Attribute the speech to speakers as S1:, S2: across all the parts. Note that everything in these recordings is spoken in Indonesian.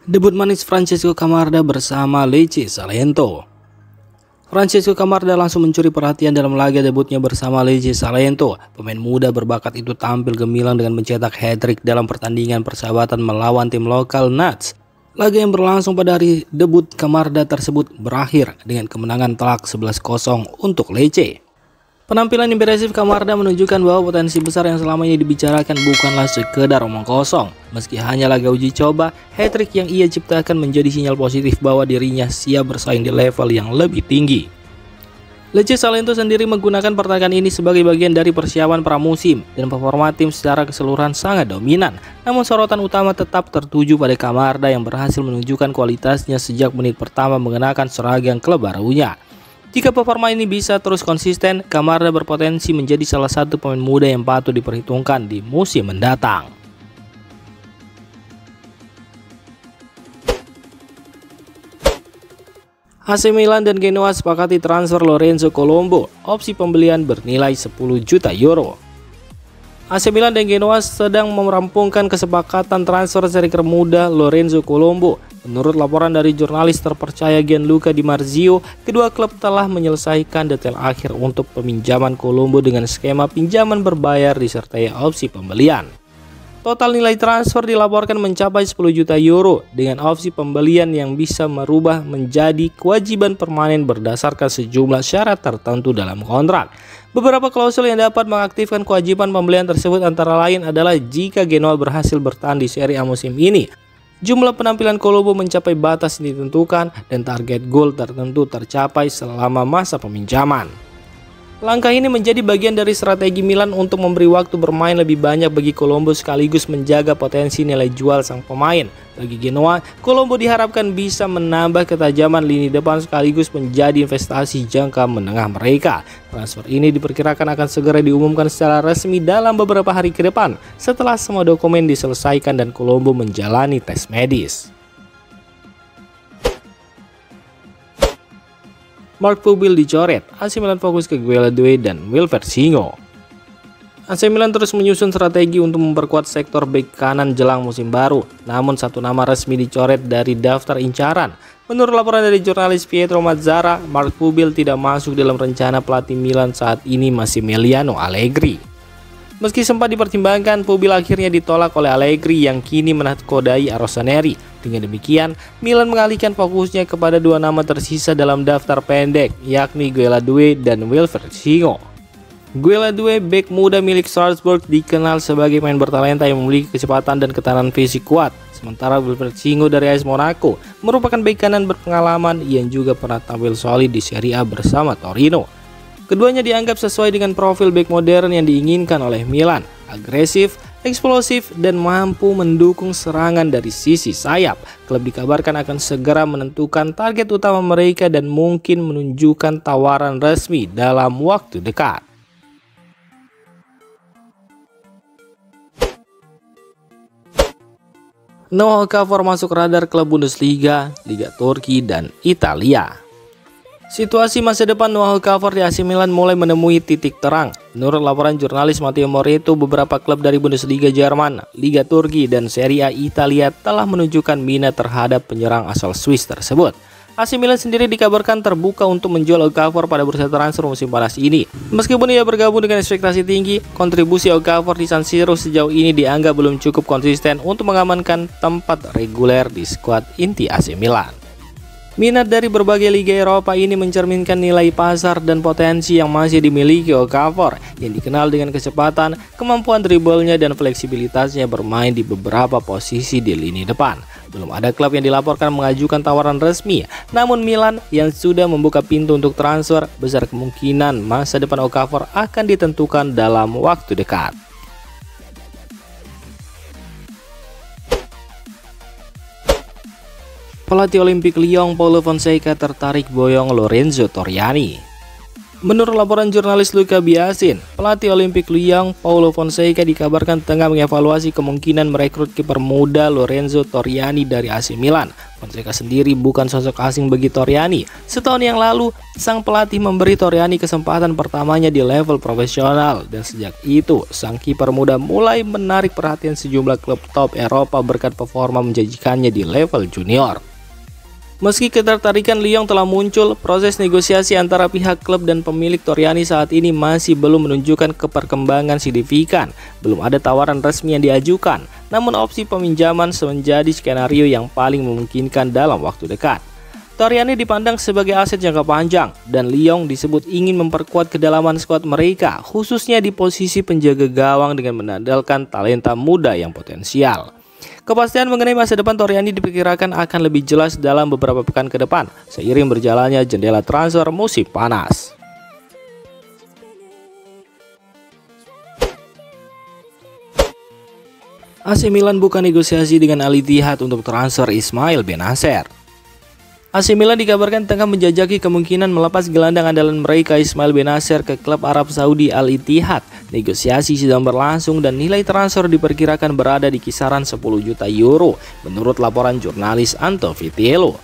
S1: Debut manis Francesco Camarda bersama Lecce Salento. Francesco Camarda langsung mencuri perhatian dalam laga debutnya bersama Lecce Salento. Pemain muda berbakat itu tampil gemilang dengan mencetak hat-trick dalam pertandingan persahabatan melawan tim lokal Nats. Laga yang berlangsung pada hari debut Camarda tersebut berakhir dengan kemenangan telak 11-0 untuk Lecce. Penampilan impresif Camarda menunjukkan bahwa potensi besar yang selama ini dibicarakan bukanlah sekedar omong kosong. Meski hanya laga uji coba, hat-trick yang ia ciptakan menjadi sinyal positif bahwa dirinya siap bersaing di level yang lebih tinggi. Lecce Salento sendiri menggunakan pertandingan ini sebagai bagian dari persiapan pramusim dan performa tim secara keseluruhan sangat dominan. Namun sorotan utama tetap tertuju pada Camarda yang berhasil menunjukkan kualitasnya sejak menit pertama mengenakan seragam klub barunya. Jika performa ini bisa terus konsisten, Camarda berpotensi menjadi salah satu pemain muda yang patut diperhitungkan di musim mendatang. AC Milan dan Genoa sepakati transfer Lorenzo Colombo, opsi pembelian bernilai 10 juta euro. AC Milan dan Genoa sedang merampungkan kesepakatan transfer striker muda Lorenzo Colombo. Menurut laporan dari jurnalis terpercaya Gianluca Di Marzio, kedua klub telah menyelesaikan detail akhir untuk peminjaman Colombo dengan skema pinjaman berbayar disertai opsi pembelian. Total nilai transfer dilaporkan mencapai 10 juta euro dengan opsi pembelian yang bisa merubah menjadi kewajiban permanen berdasarkan sejumlah syarat tertentu dalam kontrak. Beberapa klausul yang dapat mengaktifkan kewajiban pembelian tersebut antara lain adalah jika Genoa berhasil bertahan di Serie A musim ini, jumlah penampilan Colombo mencapai batas yang ditentukan, dan target gol tertentu tercapai selama masa peminjaman. Langkah ini menjadi bagian dari strategi Milan untuk memberi waktu bermain lebih banyak bagi Colombo sekaligus menjaga potensi nilai jual sang pemain. Bagi Genoa, Colombo diharapkan bisa menambah ketajaman lini depan sekaligus menjadi investasi jangka menengah mereka. Transfer ini diperkirakan akan segera diumumkan secara resmi dalam beberapa hari ke depan setelah semua dokumen diselesaikan dan Colombo menjalani tes medis. Mark Pubil dicoret, AC Milan fokus ke Guela Due dan Wilfried Singo. AC Milan terus menyusun strategi untuk memperkuat sektor bek kanan jelang musim baru, namun satu nama resmi dicoret dari daftar incaran. Menurut laporan dari jurnalis Pietro Mazzara, Mark Pubil tidak masuk dalam rencana pelatih Milan saat ini Massimiliano Allegri. Meski sempat dipertimbangkan, Pubil akhirnya ditolak oleh Allegri yang kini menahkodai Rossoneri. Dengan demikian, Milan mengalihkan fokusnya kepada dua nama tersisa dalam daftar pendek, yakni Guela Due dan Wilfried Singo. Guela Due, bek muda milik Salzburg, dikenal sebagai pemain bertalenta yang memiliki kecepatan dan ketahanan fisik kuat. Sementara Wilfried Singo dari AS Monaco merupakan bek kanan berpengalaman yang juga pernah tampil solid di Serie A bersama Torino. Keduanya dianggap sesuai dengan profil bek modern yang diinginkan oleh Milan, agresif, eksplosif, dan mampu mendukung serangan dari sisi sayap. Klub dikabarkan akan segera menentukan target utama mereka dan mungkin menunjukkan tawaran resmi dalam waktu dekat. Noah Okafor masuk radar klub Bundesliga, Liga Turki, dan Italia. Situasi masa depan Noah Okafor di AC Milan mulai menemui titik terang. Menurut laporan jurnalis Matteo Moretto, beberapa klub dari Bundesliga Jerman, Liga Turki, dan Serie A Italia telah menunjukkan minat terhadap penyerang asal Swiss tersebut. AC Milan sendiri dikabarkan terbuka untuk menjual Okafor pada bursa transfer musim panas ini. Meskipun ia bergabung dengan ekspektasi tinggi, kontribusi Okafor di San Siro sejauh ini dianggap belum cukup konsisten untuk mengamankan tempat reguler di skuad inti AC Milan. Minat dari berbagai liga Eropa ini mencerminkan nilai pasar dan potensi yang masih dimiliki Okafor, yang dikenal dengan kecepatan, kemampuan driblenya, dan fleksibilitasnya bermain di beberapa posisi di lini depan. Belum ada klub yang dilaporkan mengajukan tawaran resmi, namun Milan yang sudah membuka pintu untuk transfer, besar kemungkinan masa depan Okafor akan ditentukan dalam waktu dekat. Pelatih Olimpik Lyon Paulo Fonseca tertarik boyong Lorenzo Torriani. Menurut laporan jurnalis Luca Biasin, pelatih Olimpik Lyon, Paulo Fonseca dikabarkan tengah mengevaluasi kemungkinan merekrut kiper muda Lorenzo Torriani dari AC Milan. Fonseca sendiri bukan sosok asing bagi Torriani. Setahun yang lalu, sang pelatih memberi Torriani kesempatan pertamanya di level profesional, dan sejak itu, sang kiper muda mulai menarik perhatian sejumlah klub top Eropa berkat performa menjanjikannya di level junior. Meski ketertarikan Lyon telah muncul, proses negosiasi antara pihak klub dan pemilik Torriani saat ini masih belum menunjukkan perkembangan signifikan. Belum ada tawaran resmi yang diajukan, namun opsi peminjaman menjadi skenario yang paling memungkinkan dalam waktu dekat. Torriani dipandang sebagai aset jangka panjang, dan Lyon disebut ingin memperkuat kedalaman skuad mereka, khususnya di posisi penjaga gawang dengan mengandalkan talenta muda yang potensial. Kepastian mengenai masa depan Torriani diperkirakan akan lebih jelas dalam beberapa pekan ke depan, seiring berjalannya jendela transfer musim panas. AC Milan buka negosiasi dengan Al Ittihad untuk transfer Ismail Bennacer. AC Milan dikabarkan tengah menjajaki kemungkinan melepas gelandang andalan mereka Ismail Bennacer ke klub Arab Saudi Al Ittihad. Negosiasi sedang berlangsung dan nilai transfer diperkirakan berada di kisaran 10 juta euro menurut laporan jurnalis Anto Vitiello.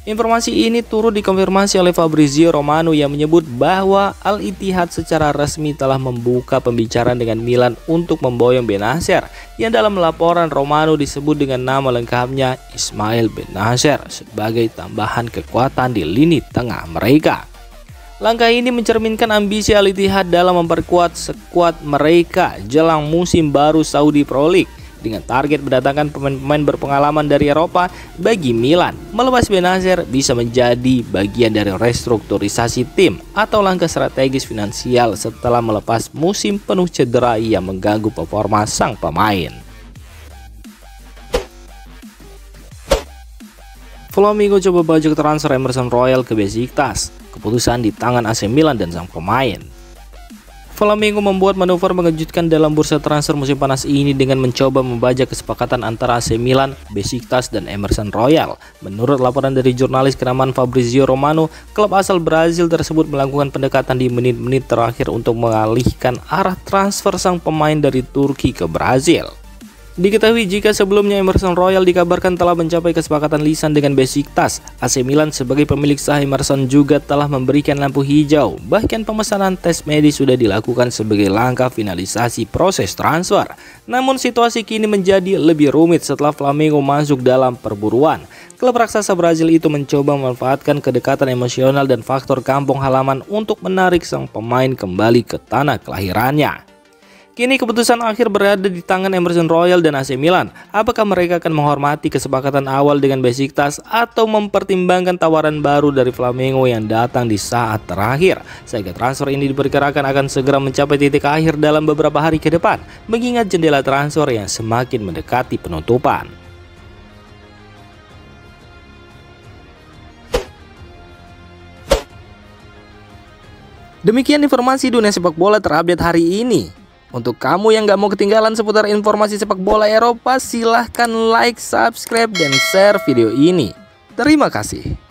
S1: Informasi ini turut dikonfirmasi oleh Fabrizio Romano yang menyebut bahwa Al Ittihad secara resmi telah membuka pembicaraan dengan Milan untuk memboyong Bennacer, yang dalam laporan Romano disebut dengan nama lengkapnya Ismail Bennacer sebagai tambahan kekuatan di lini tengah mereka. Langkah ini mencerminkan ambisi Al Ittihad dalam memperkuat skuad mereka jelang musim baru Saudi Pro League. Dengan target mendatangkan pemain-pemain berpengalaman dari Eropa, bagi Milan, melepas Bennacer bisa menjadi bagian dari restrukturisasi tim atau langkah strategis finansial setelah melepas musim penuh cedera yang mengganggu performa sang pemain. Flamengo coba bajak transfer Emerson Royal ke Besiktas. Keputusan di tangan AC Milan dan sang pemain. Flamengo membuat manuver mengejutkan dalam bursa transfer musim panas ini dengan mencoba membajak kesepakatan antara AC Milan, Besiktas, dan Emerson Royal. Menurut laporan dari jurnalis kenamaan Fabrizio Romano, klub asal Brazil tersebut melakukan pendekatan di menit-menit terakhir untuk mengalihkan arah transfer sang pemain dari Turki ke Brazil. Diketahui jika sebelumnya Emerson Royal dikabarkan telah mencapai kesepakatan lisan dengan Besiktas, AC Milan sebagai pemilik sah Emerson juga telah memberikan lampu hijau. Bahkan pemesanan tes medis sudah dilakukan sebagai langkah finalisasi proses transfer. Namun situasi kini menjadi lebih rumit setelah Flamengo masuk dalam perburuan. Klub raksasa Brazil itu mencoba memanfaatkan kedekatan emosional dan faktor kampung halaman untuk menarik sang pemain kembali ke tanah kelahirannya. Kini keputusan akhir berada di tangan Emerson Royal dan AC Milan. Apakah mereka akan menghormati kesepakatan awal dengan Besiktas atau mempertimbangkan tawaran baru dari Flamengo yang datang di saat terakhir? Sehingga transfer ini diperkirakan akan segera mencapai titik akhir dalam beberapa hari ke depan, mengingat jendela transfer yang semakin mendekati penutupan. Demikian informasi dunia sepak bola terupdate hari ini. Untuk kamu yang gak mau ketinggalan seputar informasi sepak bola Eropa, silahkan like, subscribe, dan share video ini. Terima kasih.